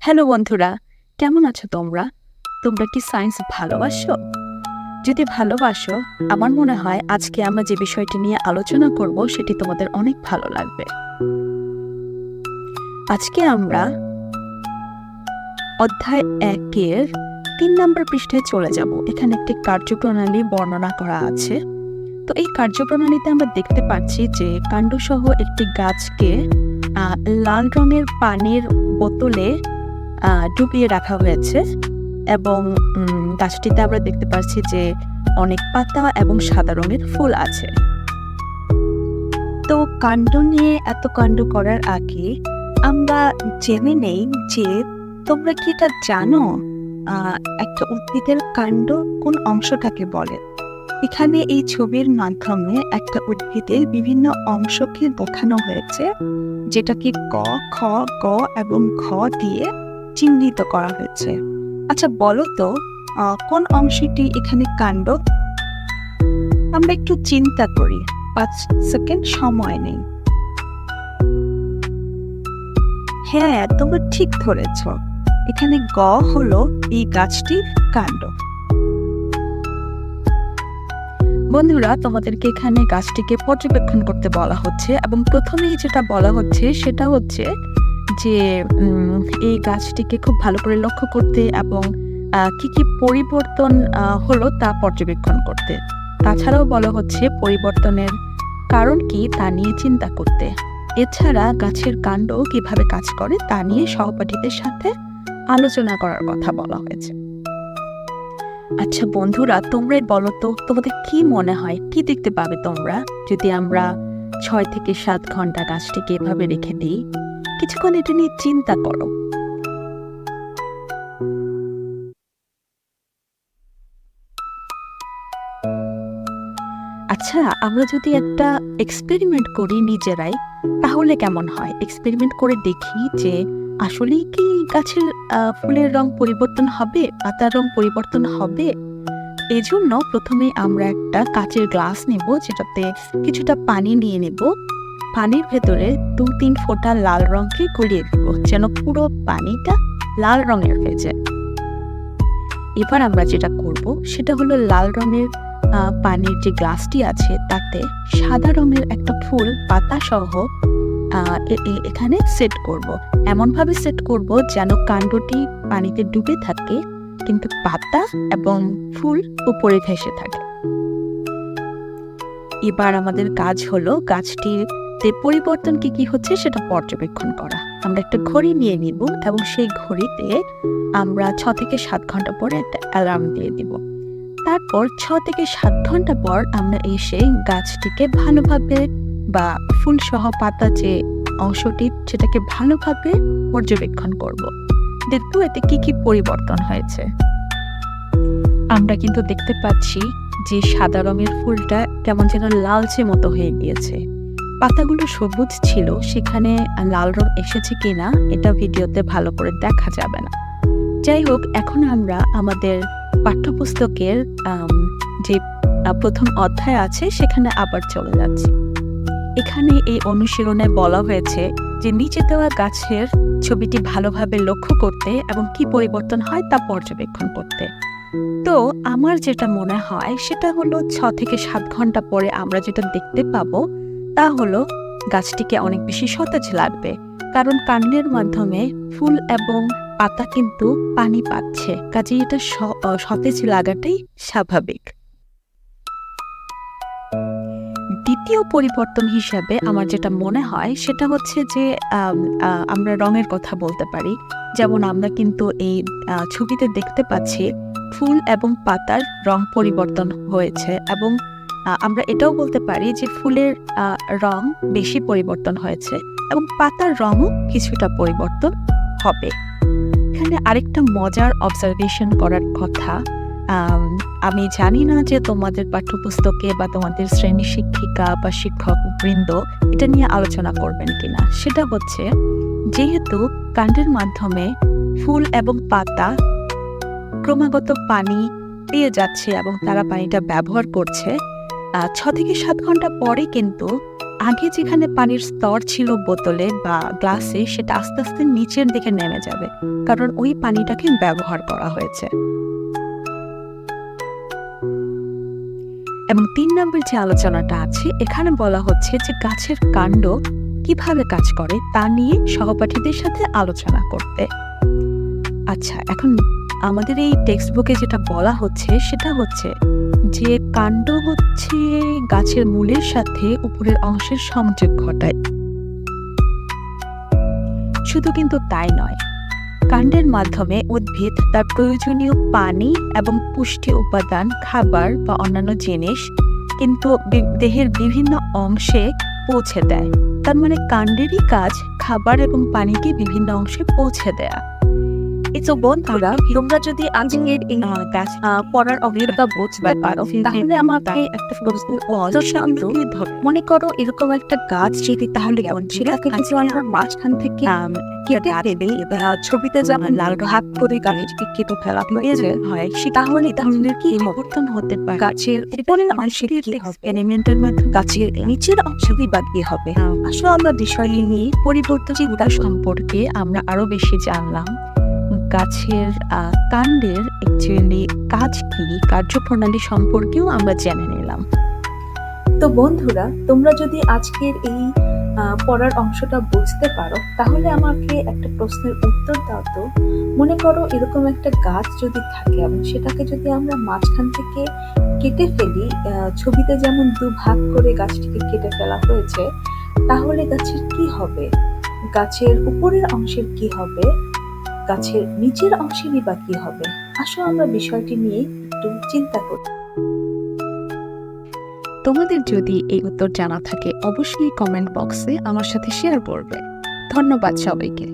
Hello বন্ধুরা, কেমন আছো তোমরা? তোমরা কি সায়েন্স ভালোবাসো? যদি ভালোবাসো, আমার মনে হয় আজকে আমরা যে বিষয়টি নিয়ে আলোচনা করব সেটি তোমাদের অনেক ভালো লাগবে। আজকে আমরা অধ্যায় 1-এর 3 নম্বর পৃষ্ঠায় চলে যাব। এখানে একটি কার্যপ্রণালী বর্ণনা করা আছে। তো এই কার্যপ্রণালীতে আমরা দেখতে পাচ্ছি যে কাণ্ডসহ একটি গাছকে লাল রঙের পানির বোতলে ডুবিয়ে রাখা হয়েছে এবং গাছটিতে আমরা দেখতে পাচ্ছি যে অনেক পাতা এবং সাদা রঙের ফুল আছে। তো কাণ্ড নিয়ে এত কাণ্ড করার আগে আমরা জেনে নেই যে তোমরা কি এটা জানো একটা উদ্ভিদের কাণ্ড কোন অংশটাকে বলে। এখানে এই ছবির মাধ্যমে একটা উদ্ভিদের বিভিন্ন অংশকে দেখানো হয়েছে, যেটাকে ক, খ, গ এবং ঘ দিয়ে চিহ্নিত করা হয়েছে। আচ্ছা বলো তো কোন অংশটি এখানে কাণ্ড? আমরা একটু চিন্তা করি, 5 সেকেন্ড সময় নেই। হ্যাঁ, তোমরা ঠিক ধরেছ, এখানে গ হলো এই গাছটির কাণ্ড। বন্ধুরা, তোমাদেরকে এখানে গাছটিকে পর্যবেক্ষণ করতে বলা হচ্ছে এবং প্রথমেই যেটা বলা হচ্ছে সেটা হচ্ছে যে এই গাছটিকে খুব ভালো করে লক্ষ্য করতে এবং কি কি পরিবর্তন হলো তা পর্যবেক্ষণ করতে। তাছাড়াও বলা হচ্ছে পরিবর্তনের কারণ কি তা নিয়ে চিন্তা করতে। এছাড়া গাছের কাণ্ড কিভাবে কাজ করে তা নিয়ে সহপাঠীদের সাথে আলোচনা করার কথা বলা হয়েছে। আচ্ছা বন্ধুরা, তোমরাই বলো তো তোমাদের কি মনে হয়, কি দেখতে পাবে তোমরা যদি আমরা 6 থেকে 7 ঘন্টা গাছটিকে এভাবে রেখে দিই? কিছুক্ষণ এটা নিয়ে চিন্তা করো। আচ্ছা, আমরা যদি একটা এক্সপেরিমেন্ট করি নিজেরাই, তাহলে কেমন হয়? এক্সপেরিমেন্ট করে দেখি যে আসলেই কি গাছের ফুলের রং পরিবর্তন হবে, পাতার রং পরিবর্তন হবে। এজন্য প্রথমে আমরা একটা কাচের গ্লাস নেব, যেটাতে কিছুটা পানি নিয়ে নেব। পানির ভেতরে 2-3 ফোঁটা লাল রঙকে গলিয়ে দেব, যেন পুরো পানিটা লাল রঙের হয়ে যায়। এবার আমরা যেটা করব সেটা হলো লাল রঙের পানির যে গ্লাসটি আছে তাতে সাদা রঙের একটা ফুল পাতা সহ এখানে সেট করব। এমনভাবে সেট করব যেন কাণ্ডটি পানিতে ডুবে থাকে কিন্তু পাতা এবং ফুল উপরে ভেসে থাকে। এবার আমাদের কাজ হলো গাছটিতে পরিবর্তন কি কি হচ্ছে সেটা পর্যবেক্ষণ করা। আমরা একটা ঘড়ি নিয়ে নিব এবং সেই ঘড়িতে আমরা 6 থেকে 7 ঘন্টা পরে একটা অ্যালার্ম দিয়ে দিব। তারপর 6 থেকে 7 ঘন্টা পর আমরা এসে গাছটিকে ভালোভাবে বা ফুল সহ পাতা যে অংশটি সেটাকে ভালোভাবে পর্যবেক্ষণ করব। দেখবো এতে কি কি পরিবর্তন হয়েছে। আমরা কিন্তু দেখতে পাচ্ছি যে সাদা রঙের ফুলটা কেমন যেন লালচে মতো হয়ে গিয়েছে। পাতাগুলো সবুজ ছিল, সেখানে লাল রং এসেছে কিনা এটা ভিডিওতে ভালো করে দেখা যাবে না। যাই হোক, এখন আমরা আমাদের পাঠ্যপুস্তকের যে প্রথম অধ্যায় আছে সেখানে আবার চলে যাচ্ছি। এখানে এই অনুশীলনে বলা হয়েছে যে নিচে দেওয়া গাছের ছবিটি ভালোভাবে লক্ষ্য করতে এবং কি পরিবর্তন হয় তা পর্যবেক্ষণ করতে। তো আমার যেটা মনে হয় সেটা হলো 6 থেকে 7 ঘন্টা পরে আমরা যেটা দেখতে পাবো তা হলো গাছটিকে অনেক বেশি সতেজ লাগবে, কারণ কাণ্ডের মাধ্যমে ফুল এবং পাতা কিন্তু পানি পাচ্ছে, কাজেই এটা সতেজ লাগাটাই স্বাভাবিক। দ্বিতীয় পরিবর্তন হিসাবে আমার যেটা মনে হয় সেটা হচ্ছে যে আমরা রঙের কথা বলতে পারি। যেমন আমরা কিন্তু এই ছবিতে দেখতে পাচ্ছি ফুল এবং পাতার রং পরিবর্তন হয়েছে এবং আমরা এটাও বলতে পারি যে ফুলের রং বেশি পরিবর্তন হয়েছে এবং পাতার রঙও কিছুটা পরিবর্তন হবে। এখানে আরেকটা মজার অবজারভেশন করার কথা, আমি জানি না যে তোমাদের পাঠ্যপুস্তকে বা তোমাদের শ্রেণী শিক্ষিকা বা শিক্ষক বৃন্দ এটা নিয়ে আলোচনা করবেন কিনা। সেটা হচ্ছে যেহেতু কাণ্ডের মাধ্যমে ফুল এবং পাতা ক্রমাগত পানি পেয়ে যাচ্ছে এবং তারা পানিটা ব্যবহার করছে, 6 থেকে 7 ঘন্টা পরে কিন্তু আগে যেখানে পানির স্তর ছিল বোতলে বা গ্লাসে, সেটা আস্তে আস্তে নিচের দিকে নেমে যাবে, কারণ ওই পানিটাকে ব্যবহার করা হয়েছে। এবং 3 নম্বর যে আলোচনাটা আছে, এখানে বলা হচ্ছে যে গাছের কাণ্ড কিভাবে কাজ করে তা নিয়ে সহপাঠীদের সাথে আলোচনা করতে। আচ্ছা, এখন আমাদের এই টেক্সট বুকে যেটা বলা হচ্ছে সেটা হচ্ছে যে কাণ্ড হচ্ছে গাছের মূলের সাথে উপরের অংশের সংযোগ ঘটায়। শুধু কিন্তু তাই নয়, কাণ্ডের মাধ্যমে উদ্ভিদ তার প্রয়োজনীয় পানি এবং পুষ্টি উপাদান, খাবার বা অন্যান্য জিনিস কিন্তু দেহের বিভিন্ন অংশে পৌঁছে দেয়। তার মানে কাণ্ডেরই কাজ খাবার এবং পানিকে বিভিন্ন অংশে পৌঁছে দেয়া। তো বন্ধুরা, তোমরা যদি আজকের এই গাছ পড়ার অভিজ্ঞতা বুঝতে পারো, তাহলে আমাকে একটা প্রশ্ন মনে করো এরকম একটা গাছ যদি তাহলে কেমন সেটাকে কিছু আমরা মাঝখান থেকে কেটে দেবে, ছবিতে যেমন লাল হাত করে গাছকে কেটে ফেলা হয়, তাহলে কি পরিবর্তন হতে পারে? গাছের উপরের অংশের কি হবে, এলিমেন্টের মাধ্যমে গাছের নিচের অংশটি বা কি হবে? আসলে আমরা বিষয় নিয়ে পরিবর্তন চিন্তা সম্পর্কে আমরা আরো বেশি জানলাম। গাছের কাণ্ডের অ্যাকচুয়ালি কাজ কি, কার্যপ্রণালী সম্পর্কেও আমরা জেনে নিলাম। তো বন্ধুরা, তোমরা যদি আজকের এই পড়ার অংশটা বুঝতে পারো, তাহলে আমাকে একটা প্রশ্নের উত্তর দাও তো। মনে করো এরকম একটা গাছ যদি থাকে এবং সেটাকে যদি আমরা মাঝখান থেকে কেটে ফেলি, ছবিতে যেমন দুভাগ করে গাছটিকে কেটে ফেলা হয়েছে, তাহলে গাছের কি হবে? গাছের উপরের অংশের কি হবে? গাছের নিচের অংশেরই বা কি হবে? আসো আমরা বিষয়টি নিয়ে একটু চিন্তা করি। তোমাদের যদি এই উত্তর জানা থাকে, অবশ্যই কমেন্ট বক্সে আমার সাথে শেয়ার করবে। ধন্যবাদ সবাইকে।